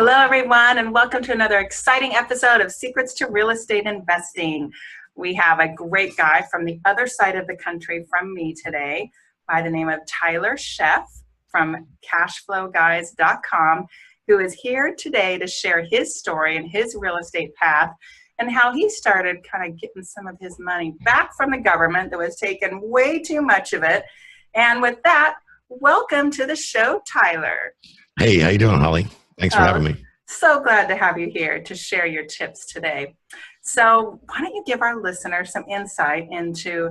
Hello, everyone, and welcome to another exciting episode of Secrets to Real Estate Investing. We have a great guy from the other side of the country from me today by the name of Tyler Sheff from cashflowguys.com, who is here today to share his story and his real estate path and how he started kind of getting some of his money back from the government that was taking way too much of it. And with that, welcome to the show, Tyler. Hey, how you doing, Holly? Thanks for having me. So glad to have you here to share your tips today. So why don't you give our listeners some insight into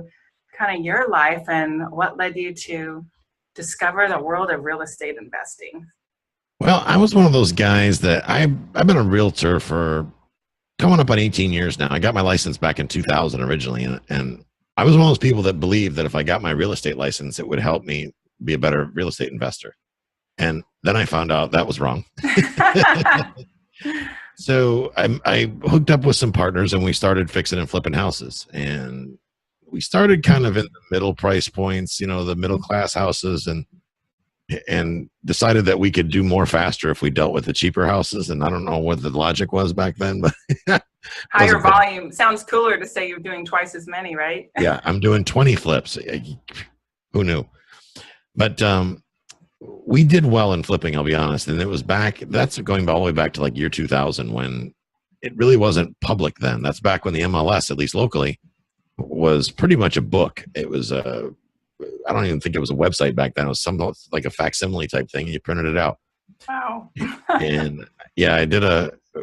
kind of your life and what led you to discover the world of real estate investing? Well, I was one of those guys that I've been a realtor for coming up on 18 years now. I got my license back in 2000 originally, and I was one of those people that believed that if I got my real estate license, it would help me be a better real estate investor. And then I found out that was wrong. So I hooked up with some partners and we started fixing and flipping houses. And we started kind of in the middle price points, the middle class houses, and decided that we could do more faster if we dealt with the cheaper houses. And I don't know what the logic was back then, but higher volume. Sounds cooler to say you're doing twice as many, right? Yeah, I'm doing 20 flips. Who knew? But we did well in flipping, I'll be honest. And it was that's going all the way back to like year 2000 when it really wasn't public then. That's back when the MLS, at least locally, was pretty much a book. It was I don't even think it was a website back then. It was something like a facsimile type thing. And you printed it out. Wow. And yeah,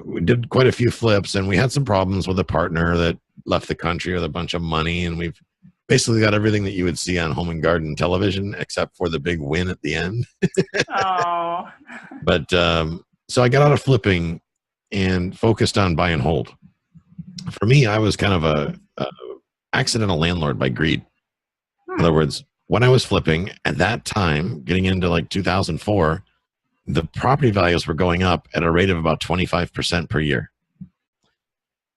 we did quite a few flips, and we had some problems with a partner that left the country with a bunch of money. And we've basically got everything that you would see on Home and Garden television, except for the big win at the end. Oh. But so I got out of flipping and focused on buy and hold. For me, I was kind of a accidental landlord by greed. In other words, when I was flipping at that time, getting into like 2004, the property values were going up at a rate of about 25% per year.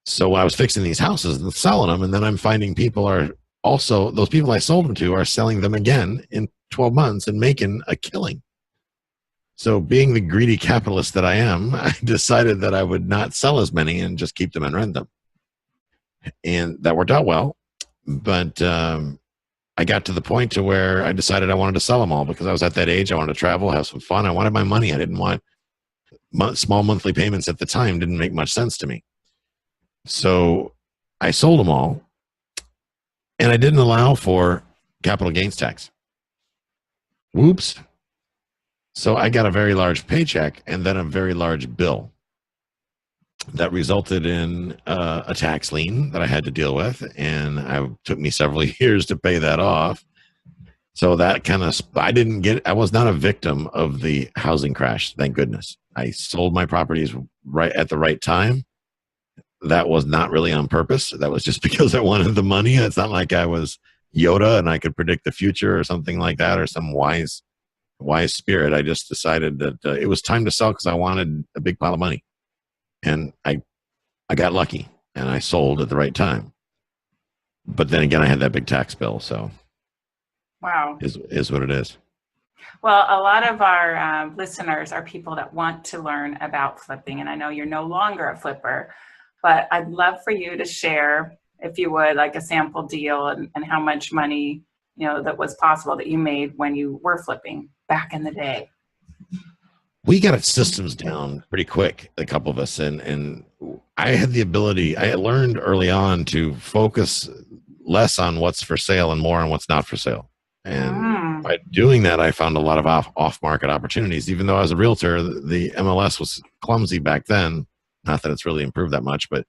So I was fixing these houses and selling them, and then I'm finding those people I sold them to are selling them again in 12 months and making a killing. So being the greedy capitalist that I am, I decided that I would not sell as many and just keep them and rent them. And that worked out well. But I got to the point to where I decided I wanted to sell them all because I was at that age. I wanted to travel, have some fun. I wanted my money. I didn't want small monthly payments at the time. Didn't make much sense to me. So I sold them all. And I didn't allow for capital gains tax. Whoops. So I got a very large paycheck and then a very large bill that resulted in a tax lien that I had to deal with. And it took me several years to pay that off. So that kind of, I was not a victim of the housing crash. Thank goodness. I sold my properties right at the right time. That was not really on purpose. That was just because I wanted the money. It's not like I was Yoda and I could predict the future or something like that, or some wise spirit. I just decided that it was time to sell because I wanted a big pile of money. And I got lucky and I sold at the right time. But then again, I had that big tax bill. So wow, is what it is. Well, a lot of our listeners are people that want to learn about flipping. And I know you're no longer a flipper. But I'd love for you to share, if you would, like a sample deal and how much money, that was possible that you made when you were flipping back in the day. We got systems down pretty quick, a couple of us. And I had the ability, I learned early on to focus less on what's for sale and more on what's not for sale. And by doing that, I found a lot of off-market opportunities. Even though I was a realtor, the MLS was clumsy back then. Not that it's really improved that much, but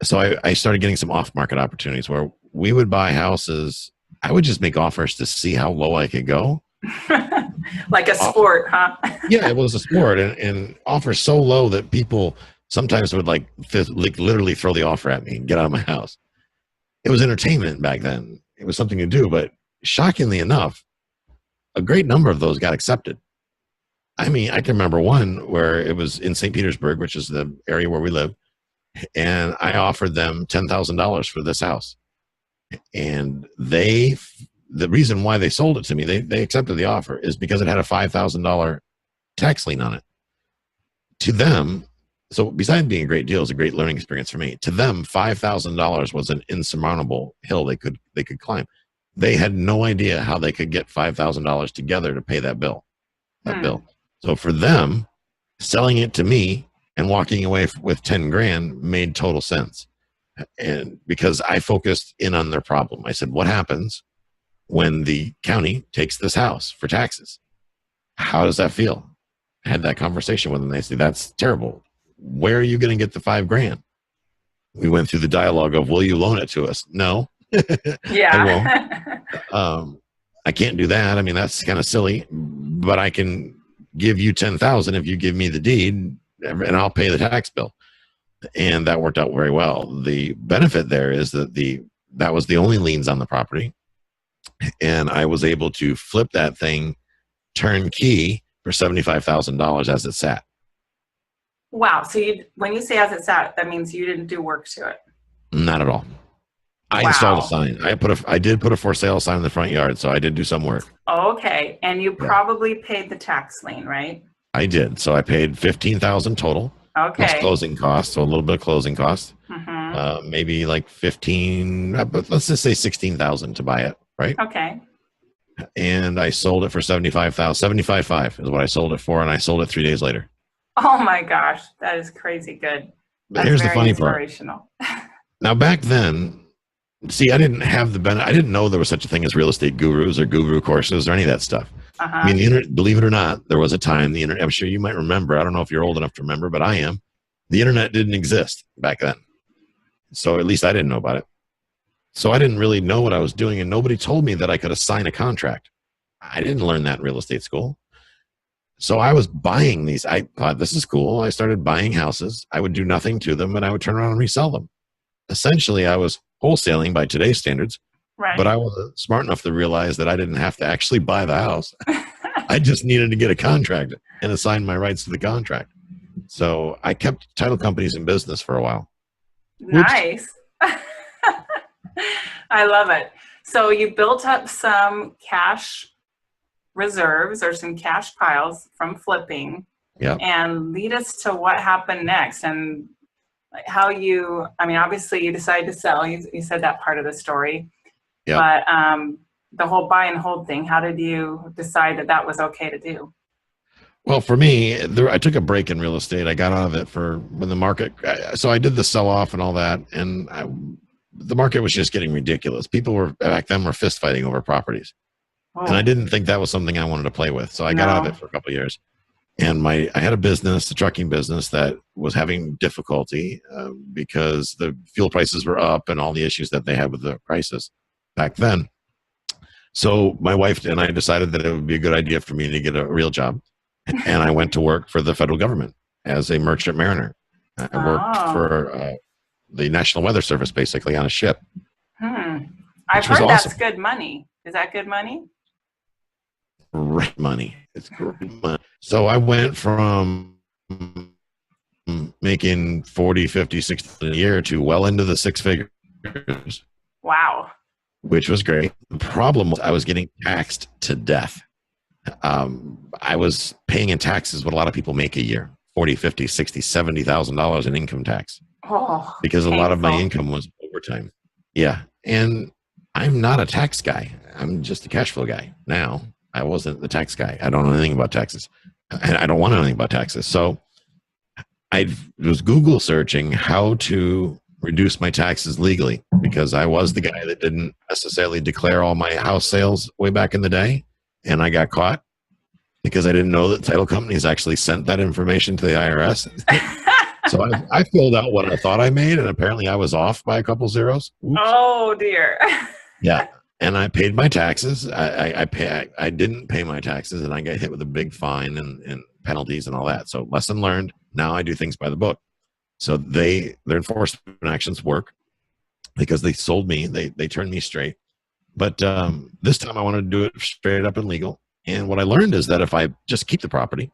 so I started getting some off-market opportunities where we would buy houses. I would just make offers to see how low I could go. Like a sport, huh? Yeah, it was a sport, and offers so low that people sometimes would like literally throw the offer at me and get out of my house. It was entertainment back then. It was something to do, but shockingly enough, a great number of those got accepted. I mean, I can remember one where it was in St. Petersburg, which is the area where we live, and I offered them $10,000 for this house. And the reason why they sold it to me, they accepted the offer, is because it had a $5,000 tax lien on it. To them, so besides being a great deal, it's a great learning experience for me. To them, $5,000 was an insurmountable hill they could climb. They had no idea how they could get $5,000 together to pay that bill. So for them, selling it to me and walking away with 10 grand made total sense. And because I focused in on their problem, I said, what happens when the county takes this house for taxes? How does that feel? I had that conversation with them. They said, that's terrible. Where are you going to get the 5 grand? We went through the dialogue of, will you loan it to us? No. Yeah. I won't. I can't do that. I mean, that's kind of silly, but I can give you 10,000 if you give me the deed, and I'll pay the tax bill. And that worked out very well. The benefit there is that that was the only liens on the property, and I was able to flip that thing turnkey for $75,000 as it sat. Wow. So when you say as it sat, that means you didn't do work to it. Not at all. I installed a sign. I did put a for sale sign in the front yard, so I did do some work. Okay. And you probably paid the tax lien, right? I did. So I paid $15,000 total. Okay. Plus closing costs, so a little bit of closing costs. Maybe like 15, but let's just say 16,000 to buy it, right? Okay. And I sold it for 75,000. 75.5 is what I sold it for, and I sold it 3 days later. Oh my gosh, that is crazy good. But here's the funny part. Now back then, see, I didn't have the benefit. I didn't know there was such a thing as real estate gurus or guru courses or any of that stuff. I mean, the internet, believe it or not, there was a time the internet, I'm sure you might remember. I don't know if you're old enough to remember, but I am. The internet didn't exist back then. So at least I didn't know about it. So I didn't really know what I was doing, and nobody told me that I could assign a contract. I didn't learn that in real estate school. So I was buying these. I thought, this is cool. I started buying houses. I would do nothing to them, and I would turn around and resell them. Essentially, I was wholesaling by today's standards, but I wasn't smart enough to realize that I didn't have to actually buy the house. I just needed to get a contract and assign my rights to the contract. So I kept title companies in business for a while. Nice. I love it. So you built up some cash reserves or some cash piles from flipping. Yeah. And lead us to what happened next and how you, I mean, obviously you decided to sell. You said that part of the story. Yeah. But the whole buy and hold thing, how did you decide that that was okay to do? Well, for me, I took a break in real estate. I got out of it for when the market, so I did the sell off and all that. And the market was just getting ridiculous. People were back then were fist fighting over properties. Oh. And I didn't think that was something I wanted to play with. So I got out of it for a couple of years. And I had a business, a trucking business that was having difficulty because the fuel prices were up and all the issues that they had with the prices back then. So my wife and I decided that it would be a good idea for me to get a real job. And I went to work for the federal government as a merchant mariner. I worked for the National Weather Service, basically, on a ship. I've heard that's good money. Is that good money? Great money. It's great money. So I went from making 40, 50, 60 a year to well into the 6 figures. Wow. Which was great. The problem was I was getting taxed to death. I was paying in taxes what a lot of people make a year, 40, 50, 60, $70,000 in income tax. Oh, because a lot of my income was overtime. Yeah. And I'm not a tax guy. I'm just a cash flow guy. Now, I wasn't the tax guy. I don't know anything about taxes. And I don't want to know anything about taxes. So I was Google searching how to reduce my taxes legally because I was the guy that didn't necessarily declare all my house sales way back in the day. And I got caught because I didn't know that title companies actually sent that information to the IRS. So I filled out what I thought I made, and apparently I was off by a couple zeros. Oops. Oh, dear. Yeah. And I paid my taxes. I didn't pay my taxes, and I got hit with a big fine and penalties and all that. So lesson learned. Now I do things by the book. So their enforcement actions work because they sold me. They turned me straight. But this time I wanted to do it straight up and legal. And what I learned is that if I just keep the property,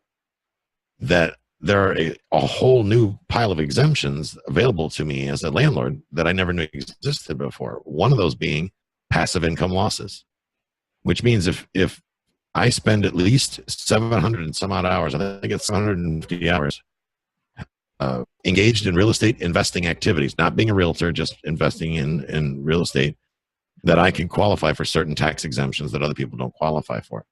that there are a whole new pile of exemptions available to me as a landlord that I never knew existed before. One of those being passive income losses, which means if I spend at least 700 and some odd hours, I think it's 750 hours engaged in real estate investing activities, not being a realtor, just investing in real estate, that I can qualify for certain tax exemptions that other people don't qualify for.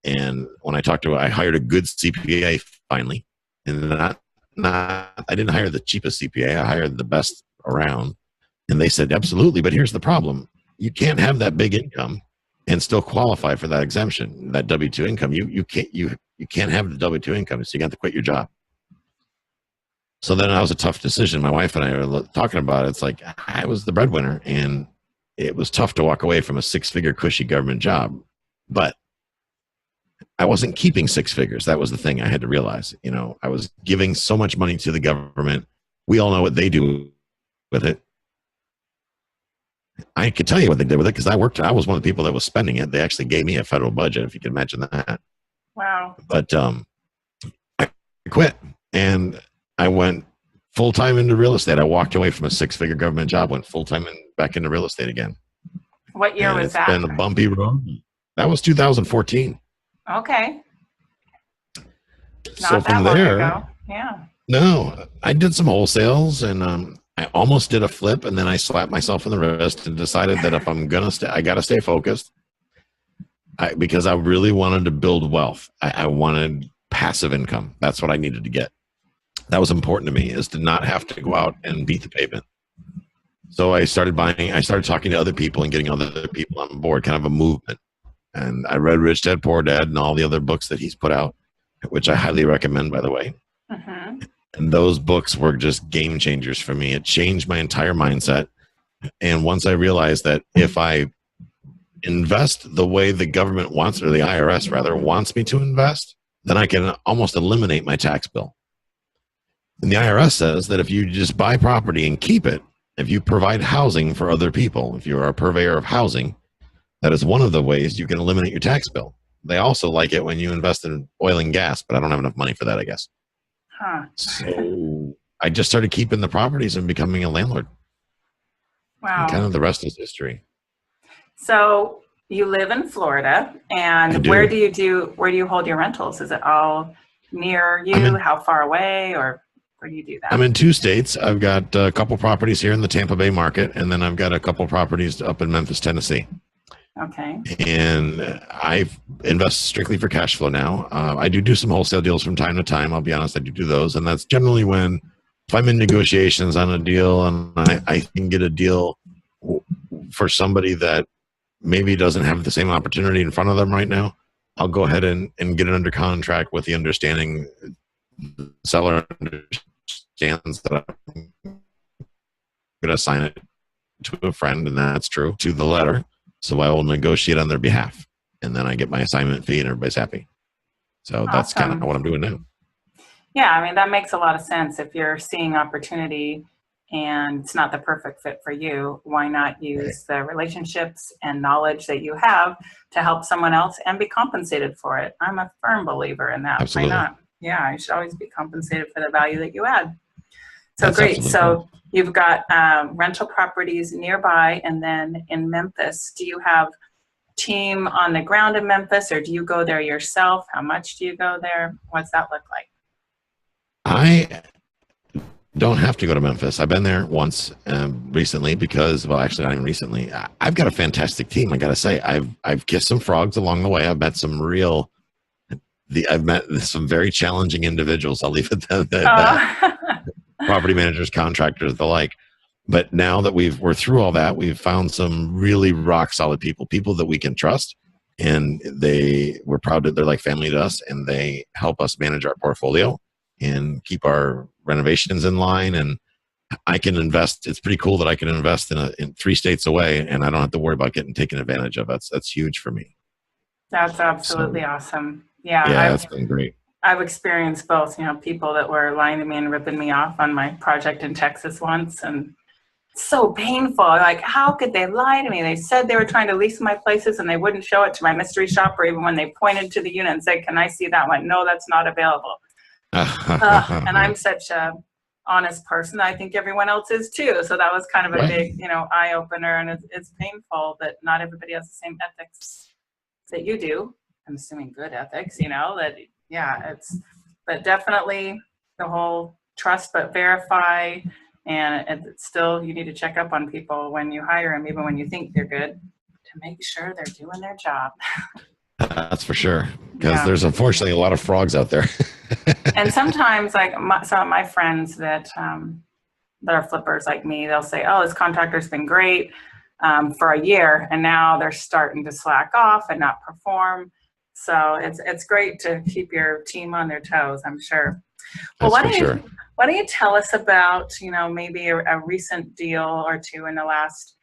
And when I hired a good CPA finally, and I didn't hire the cheapest CPA. I hired the best around. And they said, absolutely. But here's the problem. You can't have that big income and still qualify for that exemption, that W-2 income. You can't have the W-2 income. So you got to quit your job. So then that was a tough decision. My wife and I were talking about it. It's like, I was the breadwinner, and it was tough to walk away from a 6-figure cushy government job, but I wasn't keeping 6 figures. That was the thing I had to realize. I was giving so much money to the government. We all know what they do with it. I could tell you what they did with it because I was one of the people that was spending it. They actually gave me a federal budget, if you can imagine that. Wow. But I quit, and I went full-time into real estate. I walked away from a 6-figure government job, went full-time back into real estate again. What year was that? It's been a bumpy road. That was 2014. Okay. So from there, ago. Yeah. No, I did some wholesales, and I almost did a flip, and then I slapped myself in the wrist and decided that if I'm going to stay, I got to stay focused because I really wanted to build wealth. I wanted passive income. That's what I needed to get. That was important to me, is to not have to go out and beat the pavement. So I started talking to other people and getting other people on board, kind of a movement. And I read Rich Dad, Poor Dad and all the other books that he's put out, which I highly recommend, by the way. Mm-hmm. And those books were just game changers for me. It changed my entire mindset. And once I realized that if I invest the way the government wants, or the IRS rather, wants me to invest, then I can almost eliminate my tax bill. And the IRS says that if you just buy property and keep it, if you provide housing for other people, if you're a purveyor of housing, that is one of the ways you can eliminate your tax bill. They also like it when you invest in oil and gas, but I don't have enough money for that, I guess. Huh. So I just started keeping the properties and becoming a landlord. Wow. And kind of the rest is history. So you live in Florida, and where do you hold your rentals? Is it all near you? How far away, or where do you do that? I'm in 2 states. I've got a couple properties here in the Tampa Bay market, and then I've got a couple properties up in Memphis, Tennessee. Okay. And I invest strictly for cash flow now. I do some wholesale deals from time to time. I'll be honest, I do those. And that's generally if I'm in negotiations on a deal and I can get a deal for somebody that maybe doesn't have the same opportunity in front of them right now, I'll go ahead and get it under contract with the understanding the seller understands that I'm going to assign it to a friend, and that's true, to the letter. So I will negotiate on their behalf, and then I get my assignment fee, and everybody's happy. So that's kind of what I'm doing now. Yeah, I mean, that makes a lot of sense. If you're seeing opportunity and it's not the perfect fit for you, why not use the relationships and knowledge that you have to help someone else and be compensated for it? I'm a firm believer in that. Absolutely. Why not? Yeah, you should always be compensated for the value that you add. So That's great. So right. You've got rental properties nearby, and then in Memphis, do you have team on the ground in Memphis, or do you go there yourself? How much do you go there? What's that look like? I don't have to go to Memphis. I've been there once recently because, well, actually not even recently. I've got a fantastic team. I got to say, I've kissed some frogs along the way. I've met some some very challenging individuals. I'll leave it at that. Property managers, contractors, the like. But now that we're through all that, we've found some really rock solid people that we can trust, and we're proud that they're like family to us, and they help us manage our portfolio and keep our renovations in line. And I can invest. It's pretty cool that I can invest in 3 states away, and I don't have to worry about getting taken advantage of. That's huge for me. That's absolutely awesome. Yeah, that's been great. I've experienced both, people that were lying to me and ripping me off on my project in Texas once, and it's so painful. Like, how could they lie to me? They said they were trying to lease my places, and they wouldn't show it to my mystery shopper, even when they pointed to the unit and said, "Can I see that one?" No, that's not available. And I'm such a honest person. I think everyone else is too. So that was kind of a big, eye opener, and it's painful that not everybody has the same ethics that you do. I'm assuming good ethics, but definitely the whole trust but verify. And it's still, you need to check up on people when you hire them, even when you think they're good, to make sure they're doing their job. That's for sure. Because there's unfortunately a lot of frogs out there. And sometimes, like some of my friends that are flippers like me, they'll say, oh, this contractor's been great for a year, and now they're starting to slack off and not perform. So it's great to keep your team on their toes, I'm sure. Well, why don't you tell us about, maybe a recent deal or two in the last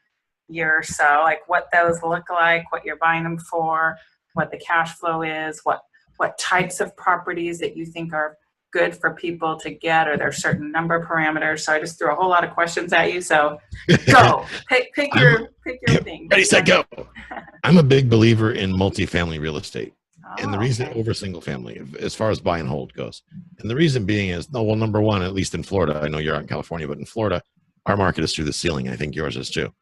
year or so, like what those look like, what you're buying them for, what the cash flow is, what types of properties that you think are good for people to get, or there's certain number parameters. So I just threw a whole lot of questions at you. So go pick your thing. Ready, set, go. I'm a big believer in multifamily real estate. And the reason over single family, as far as buy and hold goes. And the reason being is, number one, at least in Florida, I know you're out in California, but in Florida, our market is through the ceiling. I think yours is too.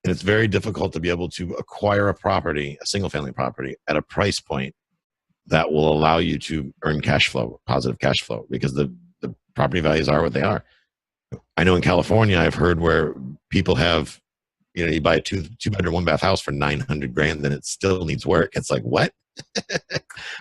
And it's very difficult to be able to acquire a property, a single family property, at a price point that will allow you to earn cash flow, positive cash flow, because the property values are what they are. I know in California, I've heard where people have, you buy a two bedroom, 1 bath house for $900,000 and it still needs work. It's like, what?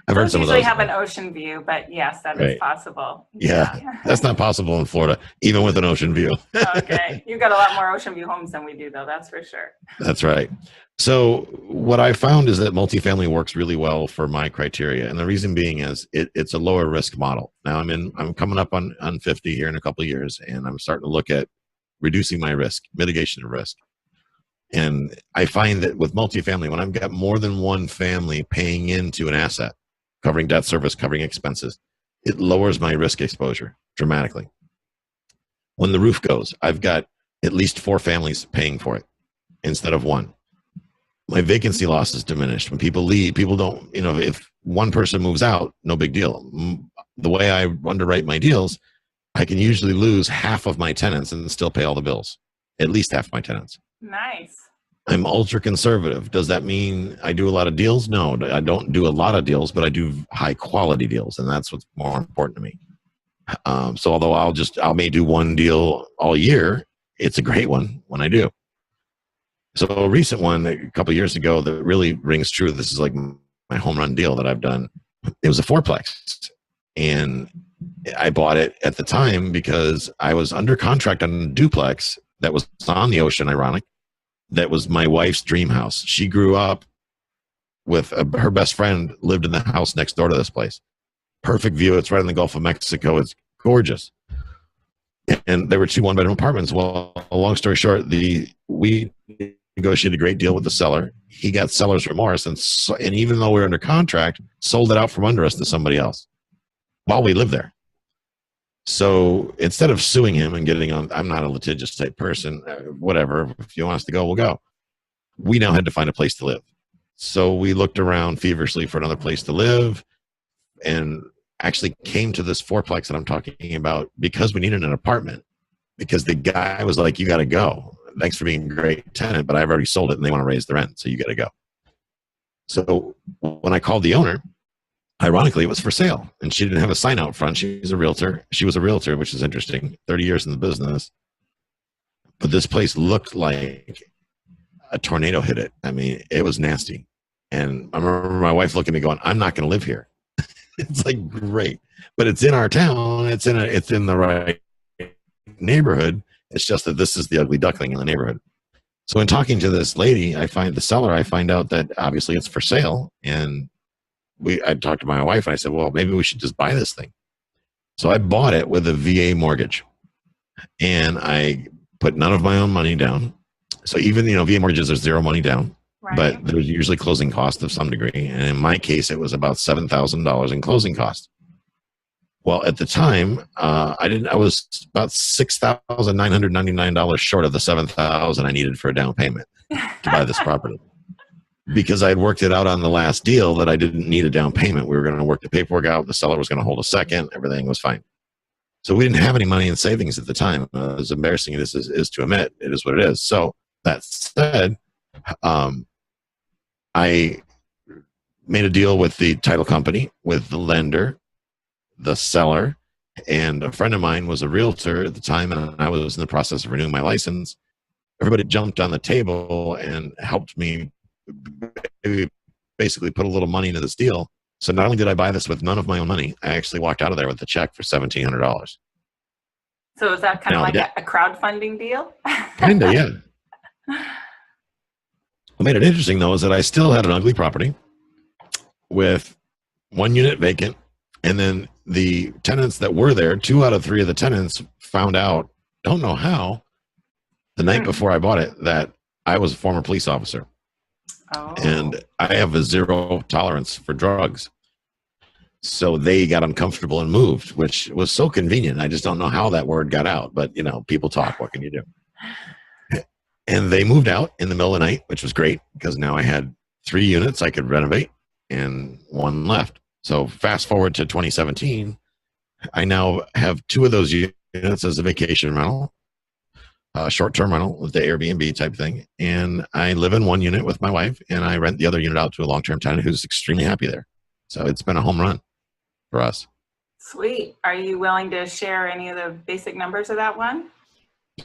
I've heard some of those. Usually have an ocean view, but yes, that is possible. Yeah, that's not possible in Florida, even with an ocean view. Okay, you've got a lot more ocean view homes than we do, though. That's for sure. That's right. So what I found is that multifamily works really well for my criteria, and the reason being is it's a lower risk model. Now I'm coming up on 50 here in a couple of years, and I'm starting to look at reducing my risk, mitigation of risk. And I find that with multifamily, when I've got more than one family paying into an asset, covering debt service, covering expenses, it lowers my risk exposure dramatically. When the roof goes, I've got at least 4 families paying for it instead of one. My vacancy loss is diminished. When people leave, people don't, if one person moves out, no big deal. The way I underwrite my deals, I can usually lose half of my tenants and still pay all the bills, at least half my tenants. Nice. I'm ultra conservative. Does that mean I do a lot of deals? No, I don't do a lot of deals, but I do high quality deals, and that's what's more important to me. So although I may do one deal all year, it's a great one when I do. So a recent one a couple of years ago that really rings true. This is like my home run deal that I've done. It was a 4-plex, and I bought it at the time because I was under contract on a duplex that was on the ocean, ironic. That was my wife's dream house. She grew up with her best friend lived in the house next door to this place. Perfect view. It's right in the Gulf of Mexico. It's gorgeous. And there were 2 1-bedroom apartments. Well, long story short, we negotiated a great deal with the seller. He got seller's remorse, and even though we were under contract, sold it out from under us to somebody else while we lived there. So instead of suing him and getting on, I'm not a litigious type person, whatever. If you want us to go, we'll go. We now had to find a place to live. So we looked around feverishly for another place to live and actually came to this 4-plex that I'm talking about because we needed an apartment, because the guy was like, you got to go. Thanks for being a great tenant, but I've already sold it and they want to raise the rent. So you got to go. So when I called the owner, ironically, it was for sale, and she didn't have a sign out front. She was a realtor, which is interesting, 30 years in the business. But this place looked like a tornado hit it. I mean, it was nasty. And I remember my wife looking at me going, I'm not going to live here. It's like, great. But it's in our town. It's in the right neighborhood. It's just that this is the ugly duckling in the neighborhood. So in talking to this lady, I find out that obviously it's for sale. And I talked to my wife and I said, well, maybe we should just buy this thing. So I bought it with a VA mortgage, and I put none of my own money down. So even, VA mortgages are 0 money down, right, but there's usually closing costs of some degree. And in my case, it was about $7,000 in closing costs. Well, at the time, I was about $6,999 short of the $7,000 I needed for a down payment to buy this property. Because I had worked it out on the last deal that I didn't need a down payment. We were going to work the paperwork out. The seller was going to hold a second. Everything was fine. So we didn't have any money in savings at the time. As embarrassing as it is to admit, it is what it is. So that said, I made a deal with the title company, with the lender, the seller, And a friend of mine was a realtor at the time, and I was in the process of renewing my license. Everybody jumped on the table and helped me basically put a little money into this deal. So not only did I buy this with none of my own money, I actually walked out of there with a check for $1,700. So is that kind of like a crowdfunding deal? Kind of, yeah. What made it interesting, though, is that I still had an ugly property with 1 unit vacant. And then the tenants that were there, 2 out of 3 of the tenants found out, don't know how, the night before I bought it, that I was a former police officer. Oh. And I have a 0 tolerance for drugs. So they got uncomfortable and moved, which was so convenient. I just don't know how that word got out, but people talk. What can you do? And they moved out in the middle of the night, which was great because now I had 3 units I could renovate and 1 left. So fast forward to 2017, I now have 2 of those units as a vacation rental, short-term rental with the Airbnb type thing. And I live in 1 unit with my wife, and I rent the other unit out to a long-term tenant who's extremely happy there. So it's been a home run for us. Sweet. Are you willing to share any of the basic numbers of that one?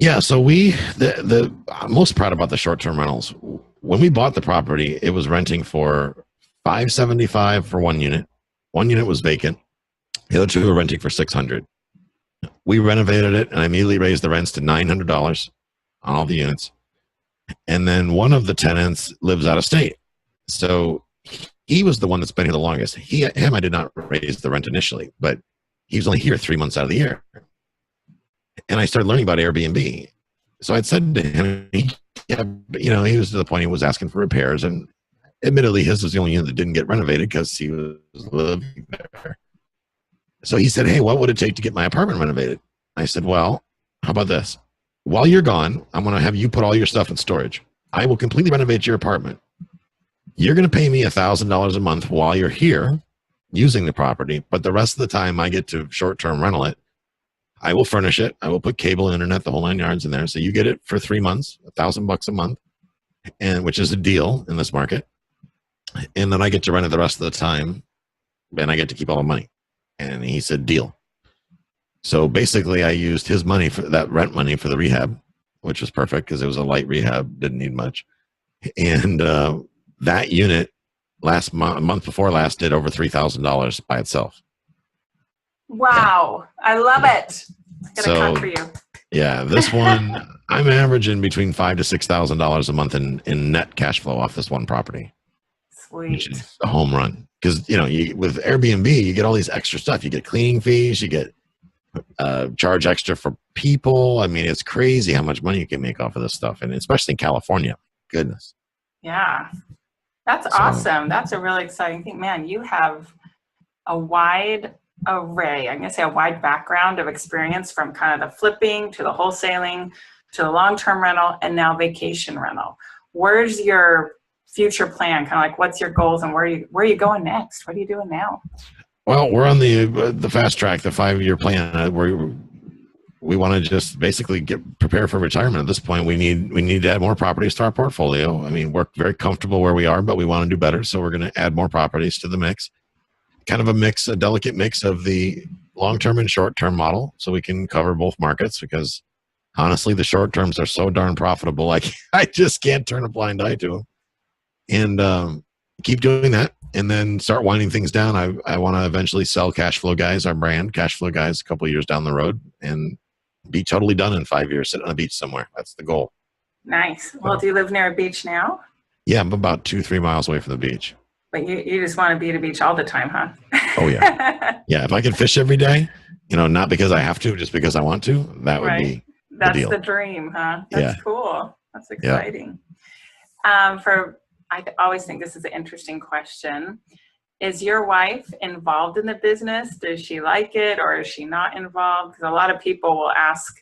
Yeah. So I'm most proud about the short-term rentals. When we bought the property, it was renting for $575 for 1 unit. 1 unit was vacant. The other 2 were renting for $600. We renovated it, and I immediately raised the rents to $900 on all the units. And then one of the tenants lives out of state. So he was the one that's been here the longest. Him, I did not raise the rent initially, but he was only here 3 months out of the year. And I started learning about Airbnb. So I'd said to him, he was to the point he was asking for repairs. And admittedly, his was the only unit that didn't get renovated because he was living there. So he said, hey, what would it take to get my apartment renovated? I said, well, how about this? While you're gone, I'm going to have you put all your stuff in storage. I will completely renovate your apartment. You're going to pay me $1,000 a month while you're here using the property, but the rest of the time I get to short-term rental it. I will furnish it. I will put cable, internet, the whole 9 yards in there. So you get it for 3 months, $1,000 a month, and which is a deal in this market. And then I get to rent it the rest of the time, and I get to keep all the money. And he said, deal. So basically I used his money for that rent money for the rehab, which was perfect because it was a light rehab, didn't need much. And that unit month before last did over $3,000 by itself. Wow. I love it. I gotta clap for you. Yeah, this one, I'm averaging between $5,000 to $6,000 a month in net cash flow off this one property. Sweet. Which is a home run. Because, with Airbnb, you get all these extra stuff. You get cleaning fees, you get charge extra for people. I mean, it's crazy how much money you can make off of this stuff. And especially in California. Goodness. Yeah. That's awesome. That's a really exciting thing. Man, you have a wide array, I'm going to say a wide background of experience from kind of the flipping to the wholesaling to the long-term rental and now vacation rental. Where's your future plan? Kind of like what's your goals and where are you going next? What are you doing now? Well, we're on the fast track, the 5-year plan. We want to just basically prepare for retirement. At this point, we need to add more properties to our portfolio. I mean, we're very comfortable where we are, but we want to do better. So we're going to add more properties to the mix. Kind of a delicate mix of the long-term and short-term model, so we can cover both markets. Because honestly, the short terms are so darn profitable. I just can't turn a blind eye to them. And keep doing that, and then start winding things down. I want to eventually sell Cash Flow Guys, our brand, Cash Flow Guys, a couple of years down the road, and be totally done in 5 years, sit on a beach somewhere. That's the goal. Nice. Well, do you live near a beach now? Yeah, I'm about 2-3 miles away from the beach. But you just want to be at a beach all the time, huh? Oh, yeah. Yeah, if I could fish every day, not because I have to, just because I want to, that would be That's the deal. The dream, huh? That's cool. That's exciting. Yeah. I always think this is an interesting question. Is your wife involved in the business? Does she like it or is she not involved? Because a lot of people will ask,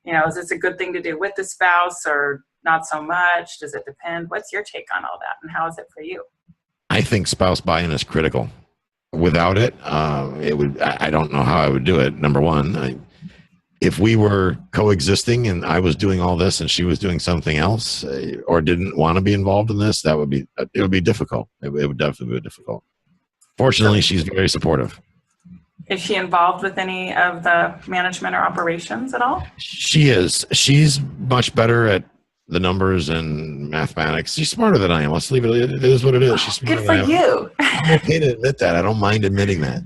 is this a good thing to do with the spouse or not so much? Does it depend? What's your take on all that and how is it for you? I think spouse buy-in is critical. Without it, I don't know how I would do it. Number one, if we were coexisting and I was doing all this and she was doing something else or didn't want to be involved in this, it would be difficult. It would definitely be difficult. Fortunately, she's very supportive. Is she involved with any of the management or operations at all? She is. She's much better at the numbers and mathematics. She's smarter than I am. Let's leave it. It is what it is. She's smarter Good for than I am. you. I'm okay to admit that. I don't mind admitting that.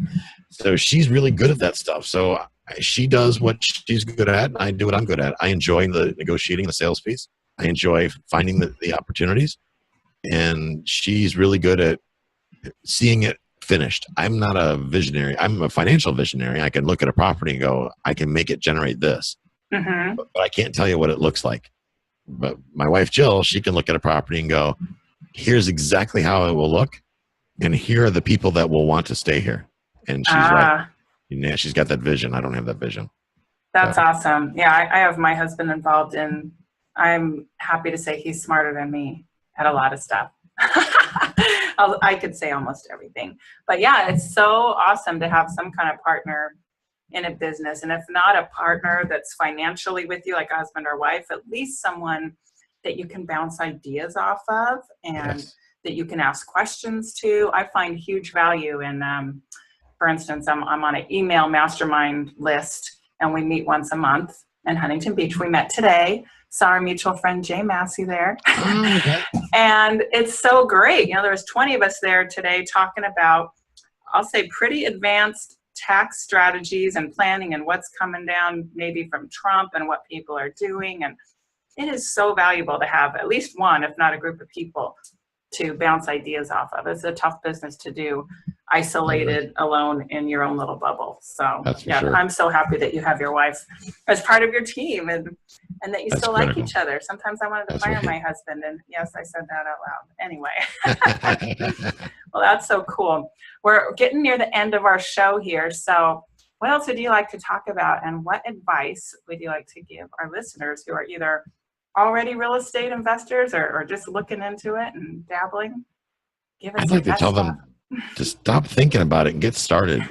So she's really good at that stuff. So she does what she's good at. I do what I'm good at. I enjoy the negotiating, the sales piece. I enjoy finding the opportunities. And she's really good at seeing it finished. I'm not a visionary. I'm a financial visionary. I can look at a property and go, I can make it generate this. Mm-hmm. But I can't tell you what it looks like. But my wife, Jill, she can look at a property and go, here's exactly how it will look. And here are the people that will want to stay here. And she's right. Yeah, she's got that vision. I don't have that vision. That's awesome. Yeah, I have my husband involved in, I'm happy to say he's smarter than me at a lot of stuff. I could say almost everything. But yeah, it's so awesome to have some kind of partner in a business. And if not a partner that's financially with you, like a husband or wife, at least someone that you can bounce ideas off of and that you can ask questions to. I find huge value in, for instance, I'm on an email mastermind list, and we meet once a month in Huntington Beach. We met today. Saw our mutual friend Jay Massey there. Okay. And it's so great. You know, there was 20 of us there today talking about, I'll say, pretty advanced tax strategies and planning and what's coming down maybe from Trump and what people are doing. And it is so valuable to have at least one, if not a group of people, to bounce ideas off of. It's a tough business to do, isolated, alone in your own little bubble. So yeah, sure. I'm so happy that you have your wife as part of your team and that you still like each other. Sometimes I wanted to fire my husband, and yes, I said that out loud. Anyway, well, that's so cool. We're getting near the end of our show here. So what else would you like to talk about, and what advice would you like to give our listeners who are either already real estate investors or just looking into it and dabbling? I'd like to tell them to stop thinking about it and get started.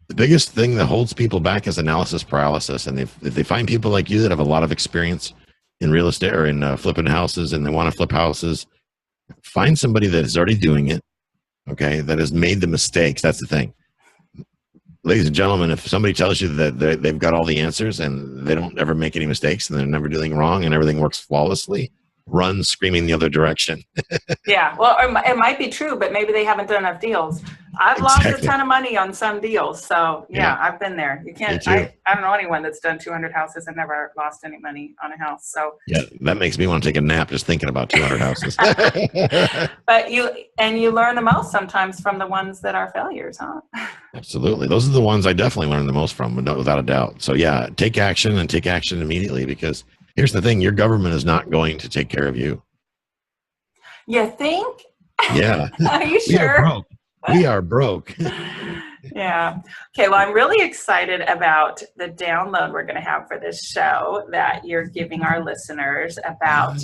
The biggest thing that holds people back is analysis paralysis. And if they find people like you that have a lot of experience in real estate or in flipping houses, and they want to flip houses, find somebody that is already doing it, okay, that has made the mistakes. That's the thing. Ladies and gentlemen, if somebody tells you that they've got all the answers and they don't ever make any mistakes and they're never doing wrong and everything works flawlessly, run screaming the other direction. Yeah, well, it might be true, but maybe they haven't done enough deals. I've lost a ton of money on some deals, so yeah, I've been there. You can't. I don't know anyone that's done 200 houses and never lost any money on a house. So yeah, that makes me want to take a nap just thinking about 200 houses. But you learn the most sometimes from the ones that are failures, huh? Absolutely, those are the ones I definitely learned the most from, without a doubt. So yeah, take action, and take action immediately, because here's the thing: your government is not going to take care of you. You think? Yeah. Are you sure? We are broke. Yeah. Okay. Well, I'm really excited about the download we're going to have for this show that you're giving our listeners about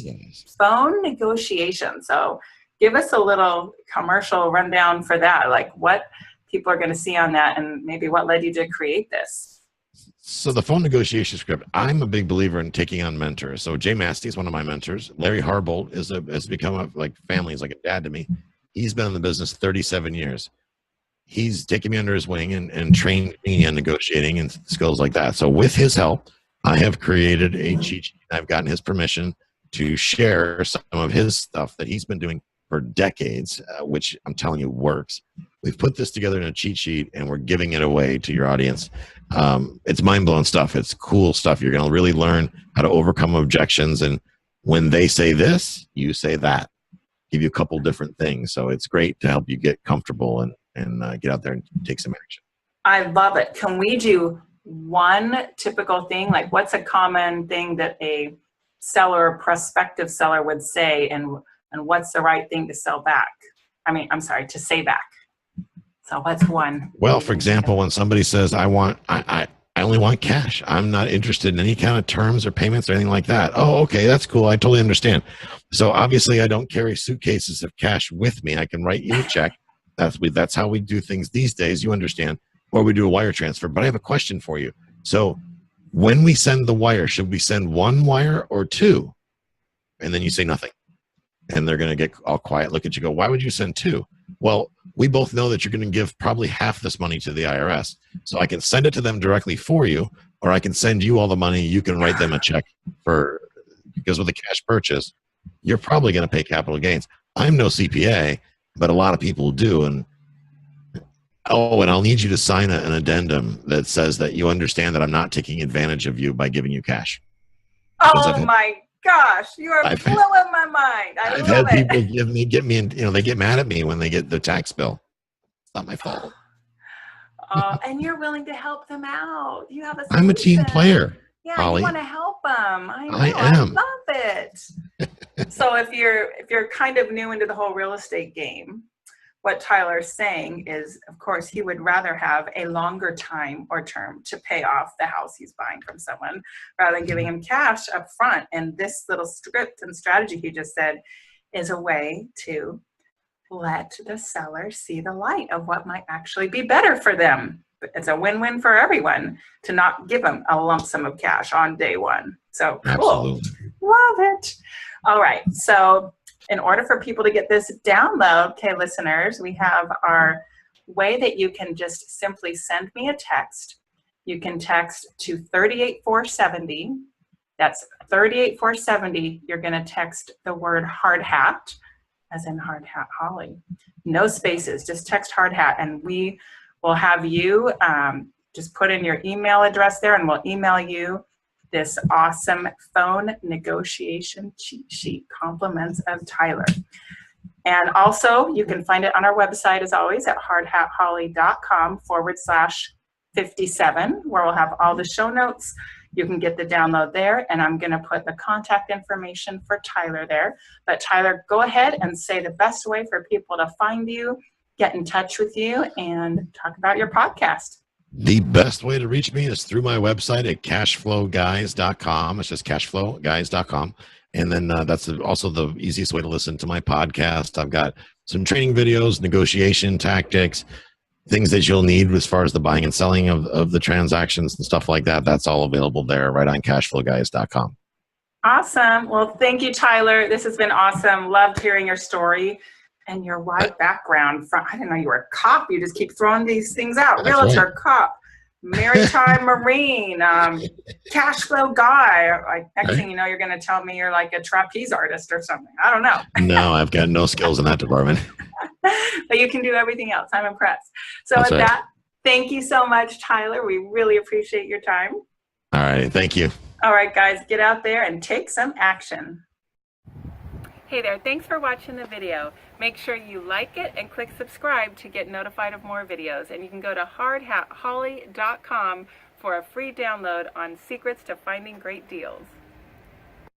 phone negotiation. So give us a little commercial rundown for that, like what people are going to see on that, and maybe what led you to create this. So the phone negotiation script, I'm a big believer in taking on mentors. So Jay Massey is one of my mentors. Larry Harbolt has become like family. He's like a dad to me. He's been in the business 37 years. He's taken me under his wing and trained me in negotiating and skills like that. So with his help, I have created a cheat sheet. I've gotten his permission to share some of his stuff that he's been doing for decades, which I'm telling you works. We've put this together in a cheat sheet, and we're giving it away to your audience. It's mind-blowing stuff. It's cool stuff. You're going to really learn how to overcome objections. And when they say this, you say that. Give you a couple different things. So it's great to help you get comfortable and get out there and take some action. I love it. Can we do one typical thing? Like, what's a common thing that a seller, prospective seller would say, and what's the right thing to sell back? To say back. So what's one? Well, for example, when somebody says, I only want cash. I'm not interested in any kind of terms or payments or anything like that. Oh, okay, that's cool. I totally understand. So obviously I don't carry suitcases of cash with me. I can write you a check. That's how we do things these days. You understand. Or we do a wire transfer. But I have a question for you. So when we send the wire, should we send one wire or two? And then you say nothing. And they're going to get all quiet, look at you, go, why would you send two? well, we both know that you're going to give probably half this money to the IRS. So I can send it to them directly for you, or I can send you all the money. You can write them a check because with a cash purchase, you're probably going to pay capital gains. I'm no CPA, but a lot of people do. And I'll need you to sign an addendum that says that you understand that I'm not taking advantage of you by giving you cash. Oh my gosh, you are blowing my mind. I've had people get me, they get mad at me when they get the tax bill. It's not my fault. And you're willing to help them out. You have a solution. I'm a team player. Yeah, Holly. You want to help them. I am. I love it. So if you're kind of new into the whole real estate game, what Tyler's saying is, of course, he would rather have a longer time or term to pay off the house he's buying from someone rather than giving him cash up front. And this little script and strategy he just said is a way to let the seller see the light of what might actually be better for them. It's a win-win for everyone to not give them a lump sum of cash on day one. So cool. Absolutely. Love it. All right. So in order for people to get this download, okay, listeners, we have our way that you can just simply send me a text. You can text to 38470. That's 38470. You're going to text the word hard hat, as in hard hat Holly. No spaces, just text hard hat, and we will have you just put in your email address there, and we'll email you this awesome phone negotiation cheat sheet, compliments of Tyler. And also, you can find it on our website, as always, at hardhatholly.com/57, where we'll have all the show notes. You can get the download there, and I'm going to put the contact information for Tyler there. But Tyler, go ahead and say the best way for people to find you, get in touch with you, and talk about your podcast. The best way to reach me is through my website at cashflowguys.com. It's just cashflowguys.com. And then that's also the easiest way to listen to my podcast. I've got some training videos, negotiation tactics, things that you'll need as far as the buying and selling of the transactions and stuff like that. That's all available there right on cashflowguys.com. Awesome. Well, thank you, Tyler. This has been awesome. Loved hearing your story and your wide background. I didn't know you were a cop. You just keep throwing these things out. Realtor, right. Cop, maritime marine, cash flow guy. Next thing you know, you're going to tell me you're like a trapeze artist or something. I don't know. No, I've got no skills in that department. But you can do everything else. I'm impressed. So with that, thank you so much, Tyler. We really appreciate your time. All right. Thank you. All right, guys, get out there and take some action. Hey there, thanks for watching the video. Make sure you like it and click subscribe to get notified of more videos. And you can go to hardhatholly.com for a free download on secrets to finding great deals.